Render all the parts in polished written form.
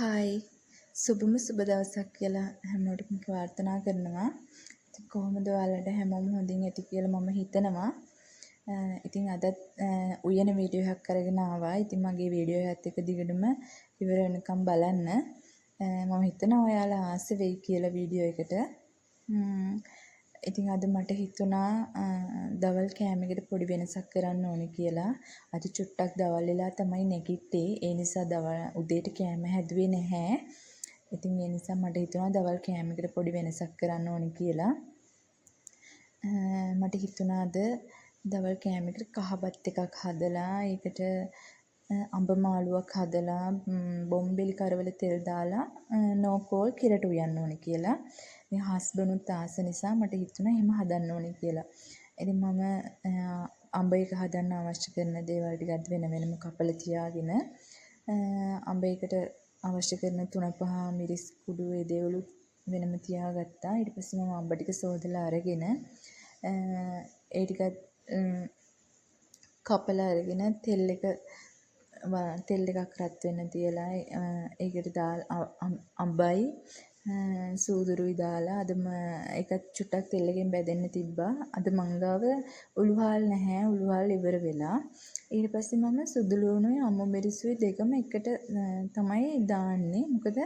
Hi සුබම සුබ දවසක් කියලා හැමෝටම ප්‍රාර්ථනා කරනවා. ඉතින් කොහොමද ඔයාලට හැමෝම හොඳින් ඇති කියලා මම හිතනවා. ඉතින් අදත් උයන වීඩියෝ එකක් අරගෙන ආවා. ඉතින් මගේ වීඩියෝ එකත් එක දිගටම ඉවර වෙනකම් බලන්න. මම හිතනවා ඔයාලා ආස වෙයි කියලා වීඩියෝ එකට. ඉතින් අද මට හිතුණා දවල් කෑම එකට පොඩි වෙනසක් කරන්න ඕනේ කියලා. අද චුට්ටක් දවල් වෙලා තමයි නැගිට්ටේ. ඒ නිසා උදේට කෑම හැදුවේ නැහැ. ඉතින් ඒ නිසා මට හිතුණා දවල් කෑම එකට පොඩි වෙනසක් කරන්න ඕනේ කියලා. මට හිතුණා අද දවල් කෑම එකට කහබත් එකක් හදලා ඒකට අඹ මාළුවක් හදලා බොම්බිලි කරවල තෙල් දාලා නෝකෝල් කිරට උයන්න ඕනේ කියලා. මේ හස්බන්ඩුත් ආස නිසා මට හිතුණා එහෙම හදන්න ඕනේ කියලා. ඉතින් මම අඹ එක හදන්න අවශ්‍ය කරන දේවල් ටිකක් වෙන වෙනම කපලා තියාගෙන අඹ එකට අවශ්‍ය කරන 3-5 මිරිස් කුඩු ඒ දේවලු වෙනම තියාගත්තා. ඊට පස්සේ මම අඹ ටික සෝදලා අරගෙන ඒ ටිකත් කපලා අරගෙන තෙල් එකක් රත් වෙන්න තියලා ඒකට අඹයි සූදුරුයි දාලා අදම ඒකත් චුට්ටක් තෙල් එකෙන් බැදෙන්න තිබ්බා. අද මංගාව උළුහාල් නැහැ. උළුහාල් ඉවර වෙලා. ඊට පස්සේ මම සුදු ලුණුයි අමු මිරිසුයි දෙකම එකට තමයි දාන්නේ. මොකද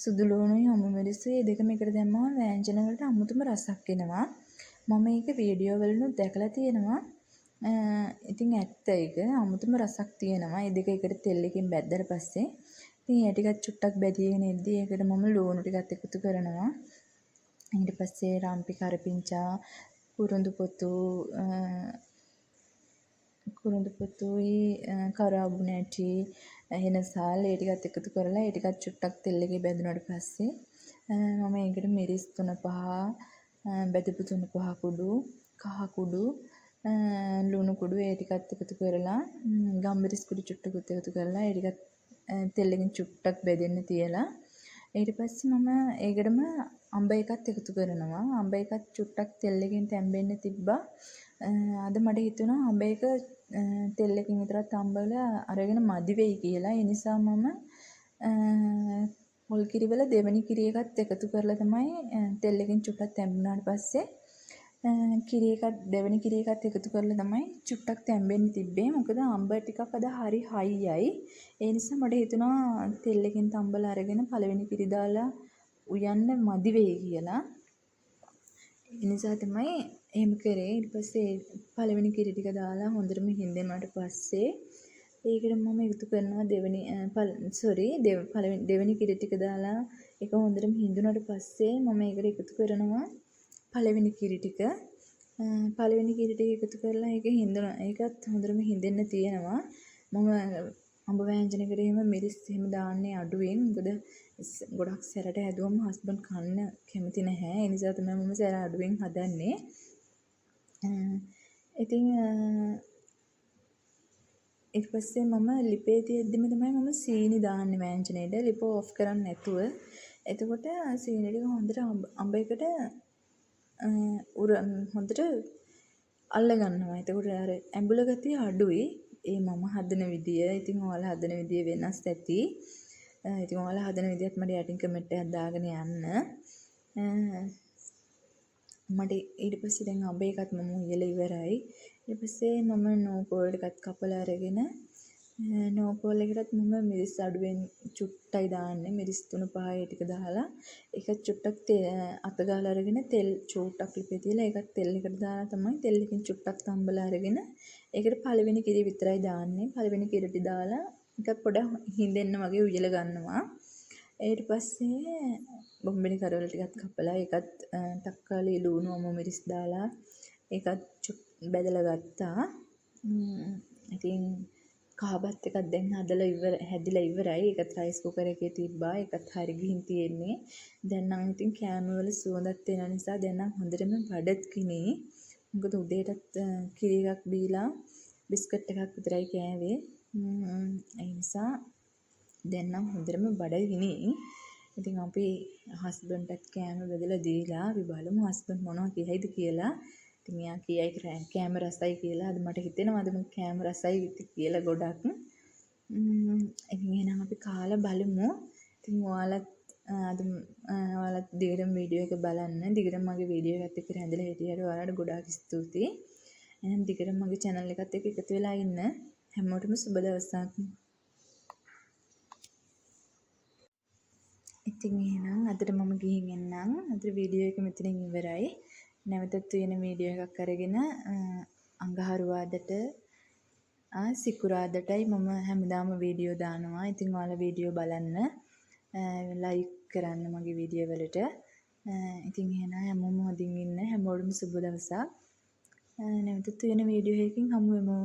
සුදු ලුණුයි අමු මිරිසුයි දෙකම එකට දැම්මම වෑංජන වලට අමුතුම රසක් එනවා. මම ඒක වීඩියෝ වලිනුත් දැකලා තියෙනවා. ඉතින් ඇත්ත ඒක අමුතුම රසක් තියෙනවා. මේ දෙක එකට තෙල් එකෙන් බැද්දට පස්සේ ඉතින් ඒ ටිකත් චුට්ටක් බැදීගෙන ඉද්දී ඒකට මම ලුණු ටිකත් එකතු කරනවා. ඊට පස්සේ රම්පි කරපිංචා කුරුඳු පොතුයි කරාබු නැටි එනසාල් ඒ ටිකත් එකතු කරලා ඒ ටිකත් චුට්ටක් තෙල් එකේ බැදුනට පස්සේ මම ඒකට මිරිස් 3-5 බැදපු 3-5 කුඩු කහ කුඩු ලුණු කුඩු ඒ ටිකත් එකතු කරලා ගම්මිරිස් කුඩු චුට්ටකුත් එකතු කරලා ඒ ටිකත් තෙල් එකෙන් චුට්ටක් බෙදෙන්න තියලා ඊට පස්සේ මම ඒකටම අඹ එකත් එකතු කරනවා. අඹ එකත් චුට්ටක් තෙල් එකෙන් තැම්බෙන්න තිබ්බා. අද මට හිතුණා අඹ එක තෙල් එකෙන් විතරක් තම්බලා අරගෙන මදි වෙයි කියලා. ඒ නිසා මම පොල් කිරි වල දෙවෙනි කිරි එකත් එකතු කරලා තමයි තෙල් එකෙන් චුට්ටක් තැම්බුණාට පස්සේ කිරි එකත් දෙවෙනි කිරි එකත් එකතු කරලා තමයි චුට්ටක් තැම්බෙන්න තිබ්බේ. මොකද අඹ ටිකක් අද හරි හයියයි. ඒ නිසා මට හිතුණා තෙල් එකෙන් තම්බලා අරගෙන පළවෙනි කිරි දාලා උයන්න මදි වෙයි කියලා. ඒ නිසා තමයි එහෙම කරේ. ඊට පස්සේ පළවෙනි කිරි ටික දාලා හොඳටම හින්දෙන්නාට පස්සේ ඒකට මම එකතු කරනවා දෙවෙනි කිරි ටික දාලා ඒක හොඳටම හින්දුනට පස්සේ මම ඒකට එකතු කරනවා පළවෙනි කිරි ටික. පළවෙනි කිරි ටික එකතු කරලා ඒකත් හොඳටම හින්දෙන්න තියෙනවා. මම අඹ වෑංජනයකට එහෙම මිරිස් එහෙම දාන්නේ අඩුවෙන්. මොකද ගොඩක් සැරට හැදුවම හස්බන්ඩ් කන්න කැමති නැහැ. ඒ නිසා තමයි මම සැර අඩුවෙන් හදන්නේ. ඉතින් ඊට පස්සේ මම ලිපේ තියෙද්දිම තමයි මම සීනි දාන්නේ වෑංජනේට. ලිප ඕෆ් කරන්නේ නැතුව. එතකොට සීනි ටික හොඳට අඹ එකට හොඳට අල්ල ගන්නවා. එතකොට අර ඇඹුල ගතිය අඩුයි. ඒ මම හදන විදිය. ඉතින් ඔයාලා හදන විදිය වෙනස් ඇති. ඉතින් ඔයාලා හදන විදියත් මට යටින් කමෙන්ට් එකක් දාගෙන යන්න. මට ඊට පස්සේ දැන් අඹ එකත් මම උයලා ඉවරයි. ඊට පස්සේ මම නෝකෝල් ටිකත් කපලා අරගෙන නෝකෝල් එකටත් මම මිරිස් අඩුවෙන් චුට්ටයි දාන්නේ. මිරිස් 3-5 ටික දාලා ඒක චුට්ටක් අත ගාලා අරගෙන තෙල් චූට්ටක් ලිපේ තියලා ඒකත් තෙල් එකට දාලා තමයි තෙල් එකෙන් චුට්ටක් තම්බලා අරගෙන ඒකට පළවෙනි කිරි විතරයි දාන්නේ. පළවෙනි කිරිටි දාලා ඒක පොඩක් හින්දෙන්න වගේ උයලා ගන්නවා. ඊට පස්සේ බොම්බිලි කරවල ටිකක් කපලා ඒකත් තක්කාලි ලුණු අමු මිරිස් දාලා ඒකත් බැදලා ගත්තා. ඉතින් කහබත් එකක් දැන් හැදිලා ඉවරයි. ඒකත් රයිස් කුකර් එකේ තිබ්බා. ඒකත් හරි ගිහින් තියෙන්නේ. දැන් නම් ඉතින් කෑම වල සුවඳක් එන නිසා දැන් නම් හොඳටම බඩගිනි. මොකද උදේටත් කිරි එකක් බීලා බිස්කට් එකක් විතරයි කෑවේ. ඒ නිසා දැන් නම් හොඳටම බඩගිනි. ඉතින් අපි හස්බන්ඩ්ටත් කෑම බෙදලා දීලා අපි බලමු හස්බන්ඩ් මොනවා කියයිද කියලා. ඉතින් එයා කියයි කෑම රසයි කියලා. අද මට හිතෙනවා අද කෑම රසයි කියලා ගොඩක්. ඉතින් එහෙනම් අපි කාලා බලමු. ඉතින් ඔයාලත් දිගටම වීඩියෝ එක බලන්න. දිගටම මගේ වීඩියෝ එකත් එක්ක රැඳිලා හිටියට ඔයාලට ගොඩාක් ස්තුතියි. එහෙනම් දිගටම මගේ channel එකත් එක්ක එකතු වෙලා ඉන්න. හැමෝටම සුබ දවසක්. ඉතින් එහෙනම් අදට මම ගිහින් එන්නම්. අද වීඩියෝ එක මෙතනින් ඉවරයි. නැවතත් වෙන වීඩියෝ එකක් අරගෙන අඟහරුවාදට සිකුරාදටයි මම හැමදාම වීඩියෝ දානවා. ඉතින් ඔයාලා වීඩියෝ බලන්න. ලයික් කරන්න මගේ වීඩියෝ වලට. ඉතින් එහෙනම් හැමෝම හොඳින් ඉන්න. හැමෝටම සුබ දවසක්. නැවතත් වෙන වීඩියෝ එකකින් හමු වෙමු.